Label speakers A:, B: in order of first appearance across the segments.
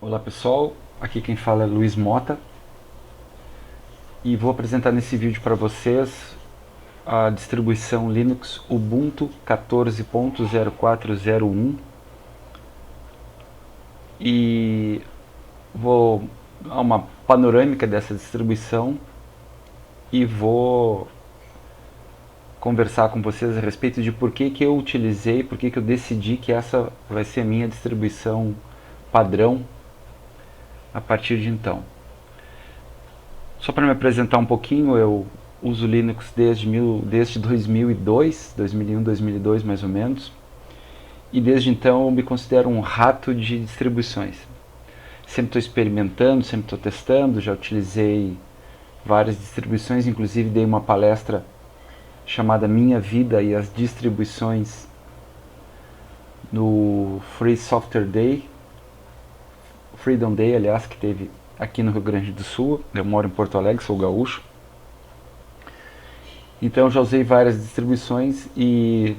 A: Olá pessoal, aqui quem fala é Luiz Mota e vou apresentar nesse vídeo para vocês a distribuição Linux Ubuntu 14.0401 e vou dar uma panorâmica dessa distribuição e vou conversar com vocês a respeito de por que eu utilizei, por que eu decidi que essa vai ser a minha distribuição padrão a partir de então. Só para me apresentar um pouquinho, eu uso Linux desde 2002, 2001, 2002 mais ou menos, e desde então eu me considero um rato de distribuições. Sempre estou experimentando, sempre estou testando, já utilizei várias distribuições, inclusive dei uma palestra chamada Minha Vida e as Distribuições no Free Software Day, Freedom Day, aliás, que teve aqui no Rio Grande do Sul. Eu moro em Porto Alegre, sou gaúcho. Então já usei várias distribuições e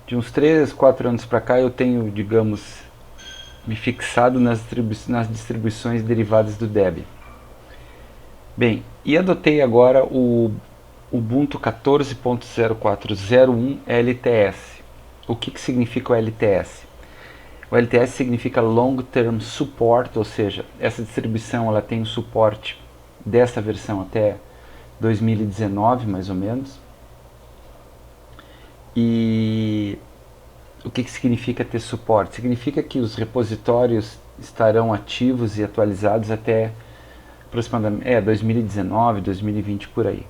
A: de uns 3, 4 anos para cá eu tenho, digamos, me fixado nas distribuições derivadas do Debian. Bem, e adotei agora o Ubuntu 14.0401 LTS. O que significa o LTS? O LTS significa Long Term Support, ou seja, essa distribuição ela tem o suporte dessa versão até 2019, mais ou menos. E o que significa ter suporte? Significa que os repositórios estarão ativos e atualizados até aproximadamente 2019, 2020 por aí.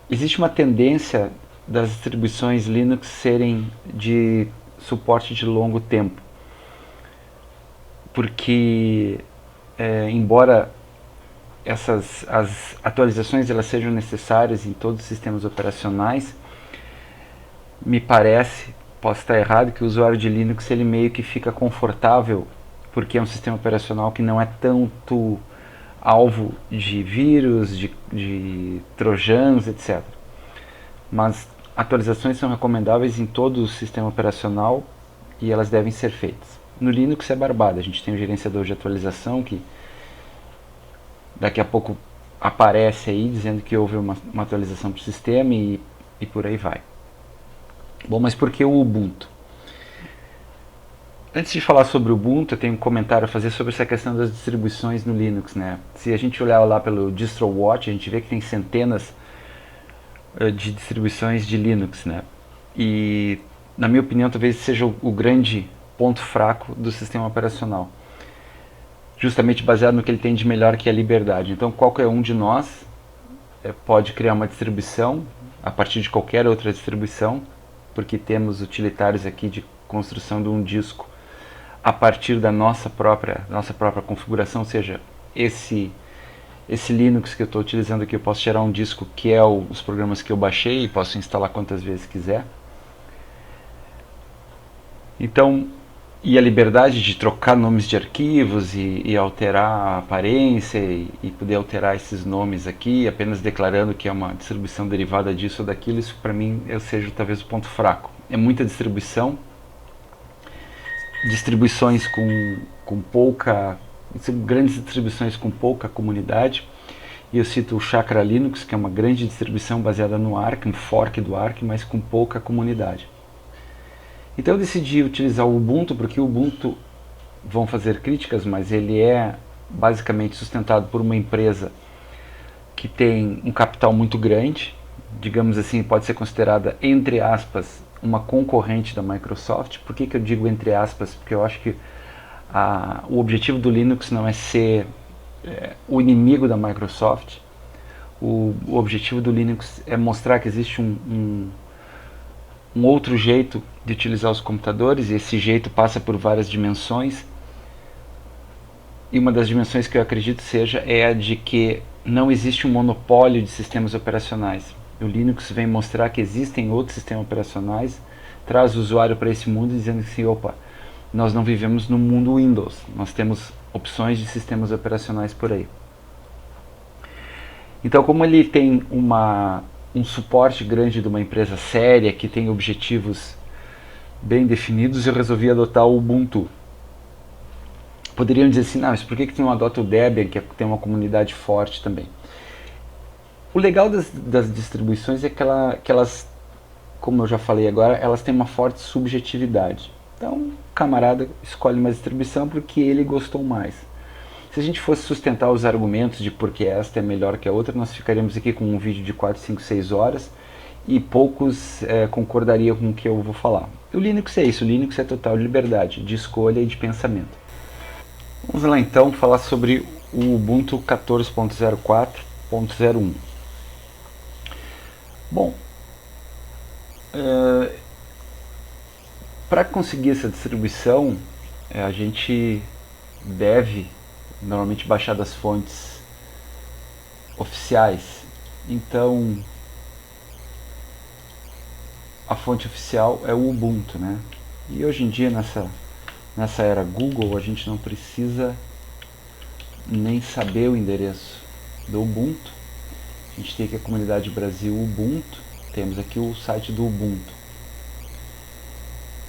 A: Existe uma tendência das distribuições Linux serem de suporte de longo tempo, porque embora as atualizações elas sejam necessárias em todos os sistemas operacionais, me parece, posso estar errado, que o usuário de Linux ele meio que fica confortável porque é um sistema operacional que não é tanto alvo de vírus, de trojans, etc. Mas atualizações são recomendáveis em todo o sistema operacional e elas devem ser feitas. No Linux é barbada, a gente tem o gerenciador de atualização que daqui a pouco aparece aí dizendo que houve uma atualização para o sistema e por aí vai. Bom, mas por que o Ubuntu? Antes de falar sobre o Ubuntu, eu tenho um comentário a fazer sobre essa questão das distribuições no Linux, né? Se a gente olhar lá pelo DistroWatch, a gente vê que tem centenas de distribuições de Linux, né? E na minha opinião talvez seja o grande ponto fraco do sistema operacional, justamente baseado no que ele tem de melhor, que é a liberdade. Então qualquer um de nós pode criar uma distribuição a partir de qualquer outra distribuição, porque temos utilitários aqui de construção de um disco a partir da nossa própria configuração, ou seja, esse Linux que eu estou utilizando aqui, eu posso gerar um disco que é os programas que eu baixei e posso instalar quantas vezes quiser. Então, e a liberdade de trocar nomes de arquivos e alterar a aparência e poder alterar esses nomes aqui, apenas declarando que é uma distribuição derivada disso ou daquilo, isso para mim seja talvez o ponto fraco. É muita distribuição, distribuições com pouca, grandes distribuições com pouca comunidade. E eu cito o Chakra Linux, que é uma grande distribuição baseada no Arch, um fork do Arch, mas com pouca comunidade. Então eu decidi utilizar o Ubuntu, porque o Ubuntu, vão fazer críticas, mas ele é basicamente sustentado por uma empresa que tem um capital muito grande, digamos assim, pode ser considerada, entre aspas, uma concorrente da Microsoft. Por que eu digo entre aspas? Porque eu acho que o objetivo do Linux não é ser o inimigo da Microsoft. O objetivo do Linux é mostrar que existe um outro jeito de utilizar os computadores, e esse jeito passa por várias dimensões. E uma das dimensões que eu acredito seja é a de que não existe um monopólio de sistemas operacionais. O Linux vem mostrar que existem outros sistemas operacionais, traz o usuário para esse mundo dizendo assim, opa, nós não vivemos no mundo Windows, nós temos opções de sistemas operacionais por aí. Então, como ele tem um suporte grande de uma empresa séria, que tem objetivos bem definidos, eu resolvi adotar o Ubuntu. poderiam dizer assim, não, mas por que tu não adota o Debian, que tem uma comunidade forte também? O legal das distribuições é que elas, como eu já falei agora, elas têm uma forte subjetividade. Então, o camarada escolhe uma distribuição porque ele gostou mais. Se a gente fosse sustentar os argumentos de por que esta é melhor que a outra, nós ficaríamos aqui com um vídeo de 4, 5, 6 horas e poucos concordariam com o que eu vou falar. O Linux é isso, o Linux é total liberdade de escolha e de pensamento. Vamos lá então falar sobre o Ubuntu 14.04.01. Bom, para conseguir essa distribuição, a gente deve normalmente baixar das fontes oficiais. Então, a fonte oficial é o Ubuntu, né? E hoje em dia, nessa era Google, a gente não precisa nem saber o endereço do Ubuntu. A gente tem aqui a comunidade Brasil Ubuntu, temos aqui o site do Ubuntu.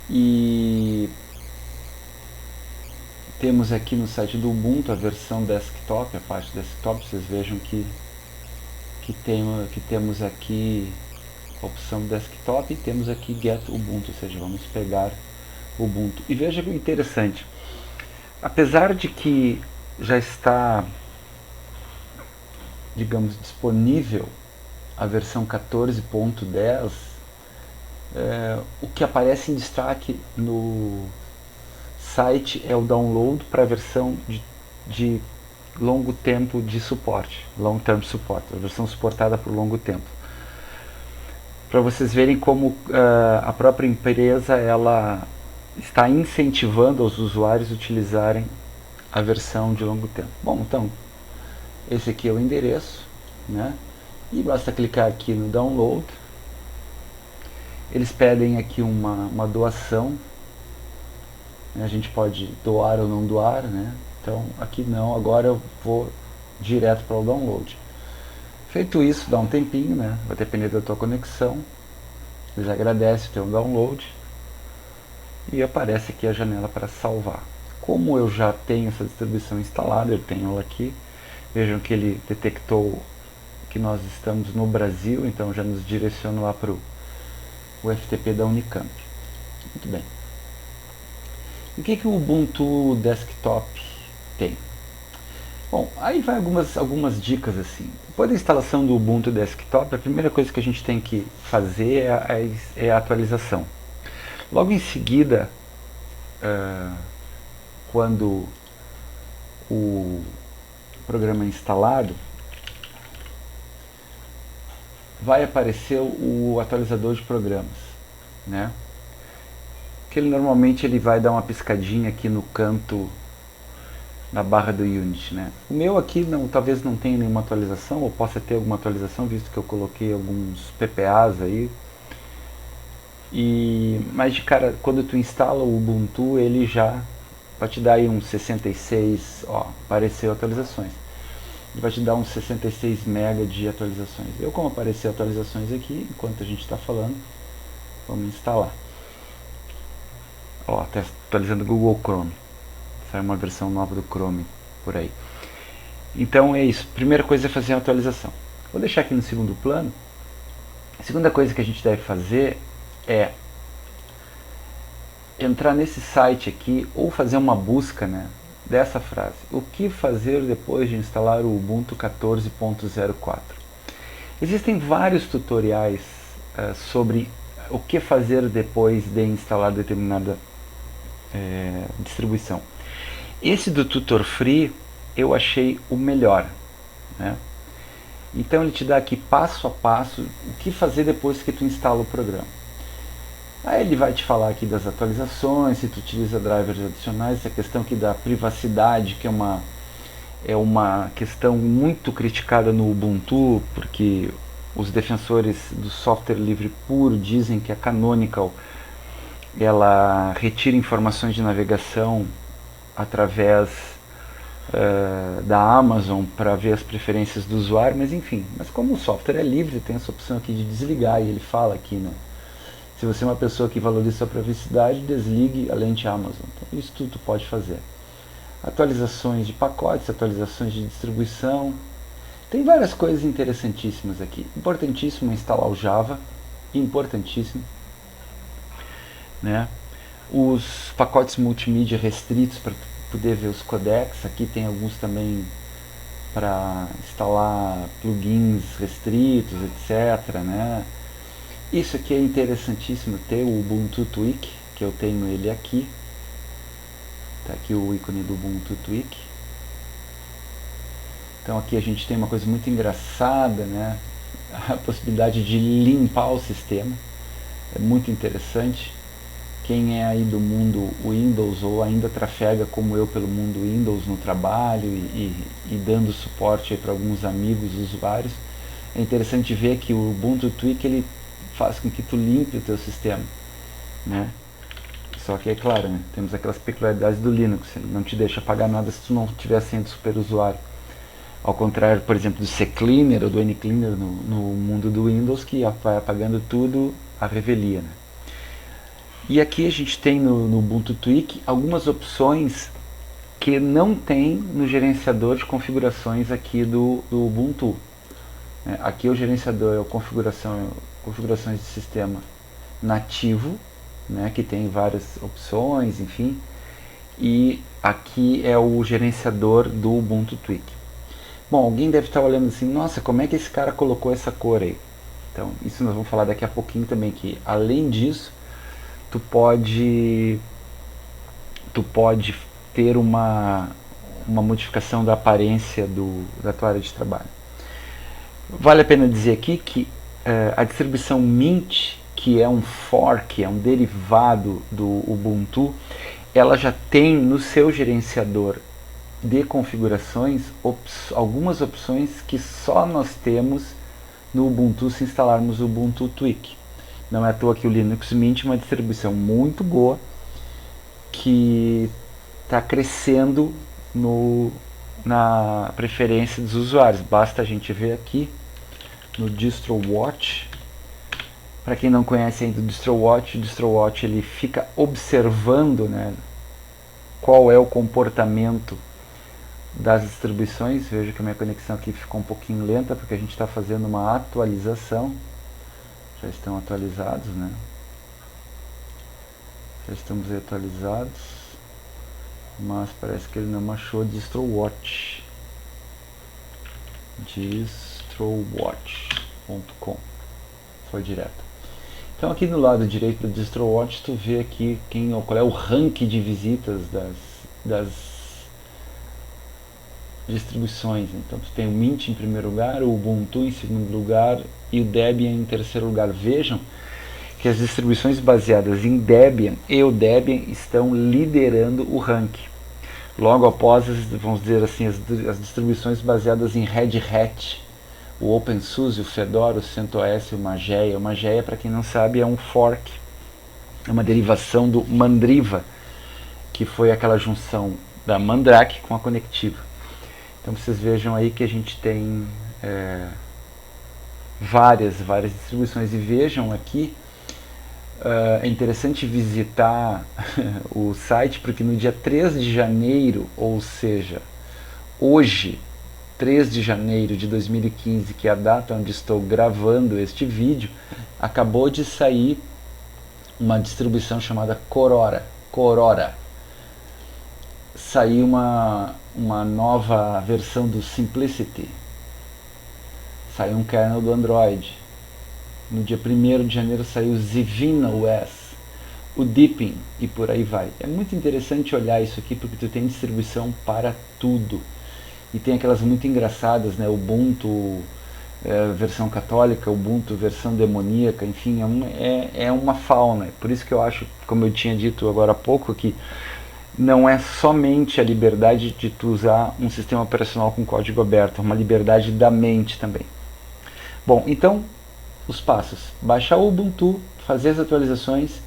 A: E temos aqui no site do Ubuntu a versão desktop, a parte desktop. Vocês vejam que temos aqui a opção desktop e temos aqui get Ubuntu, ou seja, vamos pegar o Ubuntu. E veja que interessante, apesar de que já está, digamos, disponível a versão 14.10, o que aparece em destaque no site é o download para a versão de longo tempo de suporte, long term support, a versão suportada por longo tempo. Para vocês verem como a própria empresa ela está incentivando os usuários a utilizarem a versão de longo tempo. Bom, então, esse aqui é o endereço, né? E basta clicar aqui no download. Eles pedem aqui uma doação, né? A gente pode doar ou não doar, né? Então, aqui não, agora eu vou direto para o download. Feito isso, dá um tempinho, né? Vai depender da tua conexão. Eles agradecem o teu download e aparece aqui a janela para salvar. Como eu já tenho essa distribuição instalada, eu tenho ela aqui. Vejam que ele detectou que nós estamos no Brasil, então já nos direciona lá para o FTP da Unicamp. Muito bem. E o que o Ubuntu Desktop tem? Bom, aí vai algumas dicas assim. Depois da instalação do Ubuntu Desktop, a primeira coisa que a gente tem que fazer é a atualização. Logo em seguida, quando o programa é instalado, vai aparecer o atualizador de programas, né? Que ele normalmente vai dar uma piscadinha aqui no canto na barra do Unity, né? O meu aqui talvez não tenha nenhuma atualização, ou possa ter alguma atualização, visto que eu coloquei alguns PPAs aí. Mas de cara, quando tu instala o Ubuntu, ele já vai te dar aí uns 66, ó, apareceu atualizações. Ele vai te dar uns 66 MB de atualizações. Como apareceu atualizações aqui, enquanto a gente está falando, vamos instalar. Ó, está atualizando o Google Chrome. Sai uma versão nova do Chrome por aí. Então é isso. Primeira coisa é fazer a atualização. Vou deixar aqui no segundo plano. A segunda coisa que a gente deve fazer é entrar nesse site aqui ou fazer uma busca, né, dessa frase. O que fazer depois de instalar o Ubuntu 14.04? Existem vários tutoriais sobre o que fazer depois de instalar determinada distribuição. Esse do Tutor Free eu achei o melhor, né? Então ele te dá aqui passo a passo o que fazer depois que tu instala o programa. Aí ele vai te falar aqui das atualizações, se tu utiliza drivers adicionais, essa questão aqui da privacidade, que é uma questão muito criticada no Ubuntu, porque os defensores do software livre puro dizem que a Canonical ela retira informações de navegação através da Amazon para ver as preferências do usuário, mas enfim, como o software é livre, tem essa opção aqui de desligar, e ele fala aqui, né? Se você é uma pessoa que valoriza a privacidade, desligue a lente Amazon. Então, isso tudo pode fazer. atualizações de pacotes, atualizações de distribuição. Tem várias coisas interessantíssimas aqui. Importantíssimo instalar o Java, importantíssimo, né? Os pacotes multimídia restritos para poder ver os codecs. Aqui tem alguns também para instalar plugins restritos, etc, né? Isso aqui é interessantíssimo, ter o Ubuntu Tweak, que eu tenho ele aqui. Tá aqui o ícone do Ubuntu Tweak. Então aqui a gente tem uma coisa muito engraçada, né? A possibilidade de limpar o sistema. É muito interessante. Quem é aí do mundo Windows ou ainda trafega como eu pelo mundo Windows no trabalho e dando suporte para alguns amigos usuários, é interessante ver que o Ubuntu Tweak ele faz com que tu limpe o teu sistema, né? Só que é claro, né? Temos aquelas peculiaridades do Linux, ele não te deixa apagar nada se tu não tiver senha de superusuário. Ao contrário, por exemplo, do CCleaner ou do NCleaner no mundo do Windows, que vai apagando tudo à revelia, né? E aqui a gente tem no Ubuntu Tweak algumas opções que não tem no gerenciador de configurações aqui do Ubuntu. Aqui o gerenciador é configurações de sistema nativo, né, que tem várias opções, enfim. E aqui é o gerenciador do Ubuntu Tweak. Bom, alguém deve estar olhando assim, nossa, como é que esse cara colocou essa cor aí? Então, isso nós vamos falar daqui a pouquinho também, que além disso, tu pode ter uma modificação da aparência da tua área de trabalho. Vale a pena dizer aqui que a distribuição Mint, que é um fork, é um derivado do Ubuntu, ela já tem no seu gerenciador de configurações algumas opções que só nós temos no Ubuntu se instalarmos o Ubuntu Tweak. Não é à toa que o Linux Mint é uma distribuição muito boa que está crescendo na preferência dos usuários. Basta a gente ver aqui no DistroWatch. Para quem não conhece ainda o DistroWatch ele fica observando, né, qual é o comportamento das distribuições. Veja que a minha conexão aqui ficou um pouquinho lenta porque a gente está fazendo uma atualização. Já estão atualizados, né? Já estamos atualizados, mas parece que ele não achou DistroWatch. DistroWatch.com. Foi direto. Então aqui no lado direito do DistroWatch tu vê aqui qual é o ranking de visitas das distribuições. Então tu tem o Mint em primeiro lugar, o Ubuntu em segundo lugar e o Debian em terceiro lugar. Vejam que as distribuições baseadas em Debian e o Debian estão liderando o ranking. Logo após, vamos dizer assim, as distribuições baseadas em Red Hat, o OpenSUSE, o Fedora, o CentOS e o Mageia. O Mageia, para quem não sabe, é um fork, é uma derivação do Mandriva, que foi aquela junção da Mandrake com a Conectiva. Então vocês vejam aí que a gente tem várias distribuições. E vejam aqui, é interessante visitar o site, porque no dia 3 de janeiro, ou seja, hoje, 3 de janeiro de 2015, que é a data onde estou gravando este vídeo, acabou de sair uma distribuição chamada Corora. Saiu uma nova versão do Simplicity. Saiu um kernel do Android. No dia 1º de janeiro saiu o Zivina OS, o Deepin e por aí vai. É muito interessante olhar isso aqui porque tu tem distribuição para tudo. E tem aquelas muito engraçadas, né? Ubuntu versão católica, Ubuntu versão demoníaca, enfim, é uma fauna. Por isso que eu acho, como eu tinha dito agora há pouco, que não é somente a liberdade de tu usar um sistema operacional com código aberto, é uma liberdade da mente também. Bom, então, os passos: baixar o Ubuntu, fazer as atualizações,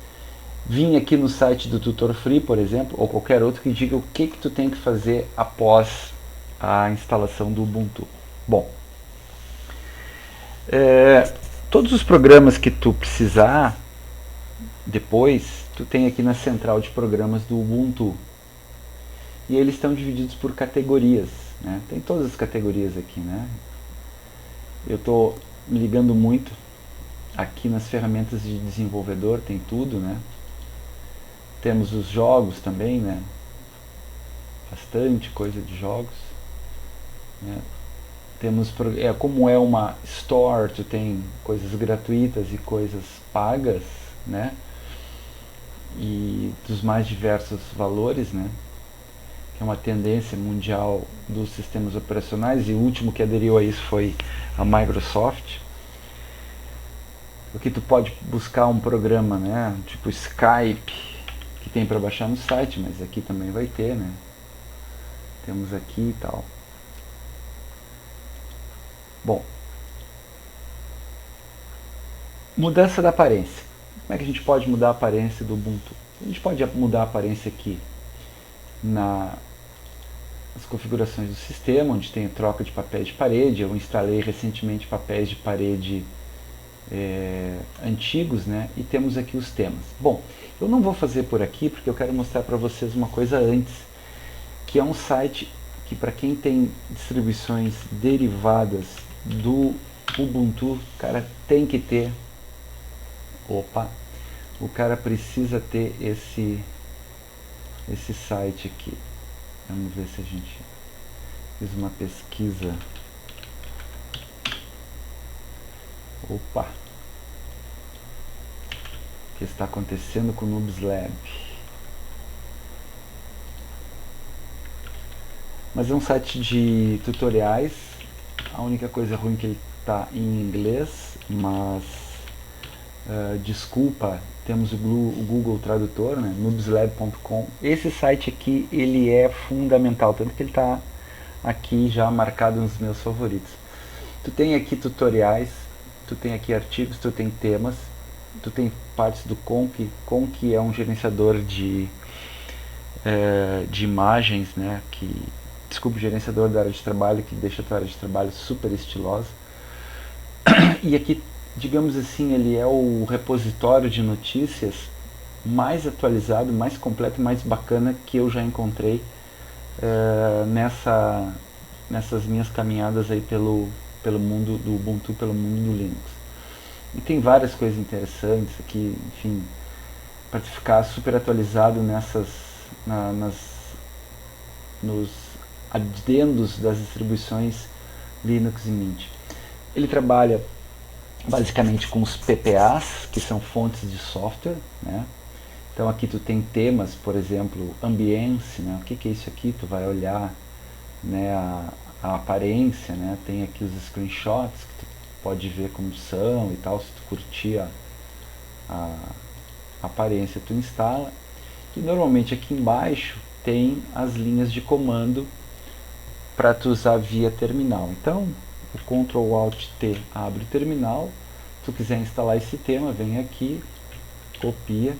A: vir aqui no site do Tutor Free, por exemplo, ou qualquer outro que diga o que tu tem que fazer após a instalação do Ubuntu. Bom, todos os programas que tu precisar depois, tu tem aqui na central de programas do Ubuntu. e eles estão divididos por categorias, né? Tem todas as categorias aqui, né? Eu estou me ligando muito aqui nas ferramentas de desenvolvedor, tem tudo, né? Temos os jogos também, né? Bastante coisa de jogos, né? Temos, como é uma store, tu tem coisas gratuitas e coisas pagas, né? E dos mais diversos valores, né? Que é uma tendência mundial dos sistemas operacionais, e o último que aderiu a isso foi a Microsoft. Porque tu pode buscar um programa, né? Tipo Skype, que tem para baixar no site, mas aqui também vai ter, né? Temos aqui e tal. Bom, mudança da aparência. Como é que a gente pode mudar a aparência do Ubuntu? A gente pode mudar a aparência aqui nas configurações do sistema, onde tem troca de papéis de parede. Eu instalei recentemente papéis de parede antigos, né? E temos aqui os temas. Bom, eu não vou fazer por aqui porque eu quero mostrar para vocês uma coisa antes, que é um site que, para quem tem distribuições derivadas do Ubuntu, cara, tem que ter. Opa, o cara precisa ter esse site aqui. Vamos ver se a gente fez uma pesquisa. Opa, o que está acontecendo com o Noobs Lab? Mas é um site de tutoriais. A única coisa ruim é que ele está em inglês, mas desculpa, temos o Google Tradutor, né, noobslab.com. Esse site aqui, ele é fundamental, tanto que ele está aqui já marcado nos meus favoritos. Tu tem aqui tutoriais, tu tem aqui artigos, tu tem temas, tu tem partes do Conk. Conk é um gerenciador de imagens, né, gerenciador da área de trabalho, que deixa a tua área de trabalho super estilosa. E aqui, digamos assim, ele é o repositório de notícias mais atualizado, mais completo e mais bacana que eu já encontrei nessas minhas caminhadas aí pelo mundo do Ubuntu, pelo mundo do Linux. E tem várias coisas interessantes aqui, enfim, para ficar super atualizado nos adendos das distribuições Linux e Mint. Ele trabalha basicamente com os PPAs, que são fontes de software, né? Então aqui tu tem temas, por exemplo, ambience, né? O que é isso aqui? Tu vai olhar, né, a aparência, né? Tem aqui os screenshots que tu pode ver como são e tal, se tu curtir a aparência tu instala. E normalmente aqui embaixo tem as linhas de comando para tu usar via terminal. Então o Ctrl Alt T abre o terminal. Se tu quiser instalar esse tema, vem aqui, copia.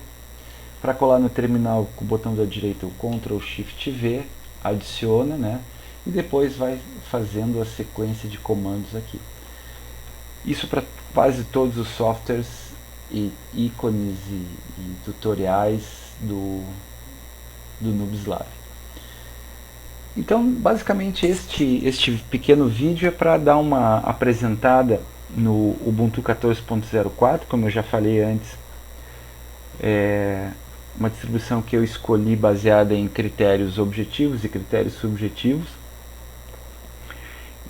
A: Para colar no terminal com o botão da direita, o Ctrl Shift V, adiciona, né? E depois vai fazendo a sequência de comandos aqui. Isso para quase todos os softwares e ícones e tutoriais do Noobs Lab. Então, basicamente, este pequeno vídeo é para dar uma apresentada no Ubuntu 14.04, como eu já falei antes. É uma distribuição que eu escolhi baseada em critérios objetivos e critérios subjetivos.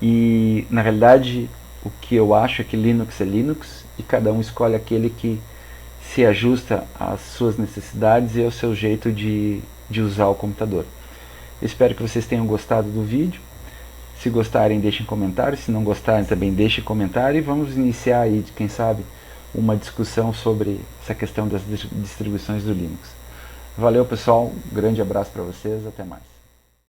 A: E, na realidade, o que eu acho é que Linux é Linux e cada um escolhe aquele que se ajusta às suas necessidades e ao seu jeito de usar o computador. Eu espero que vocês tenham gostado do vídeo. Se gostarem, deixem comentário. Se não gostarem, também deixem comentário. E vamos iniciar aí, quem sabe, uma discussão sobre essa questão das distribuições do Linux. Valeu, pessoal. Um grande abraço para vocês. Até mais.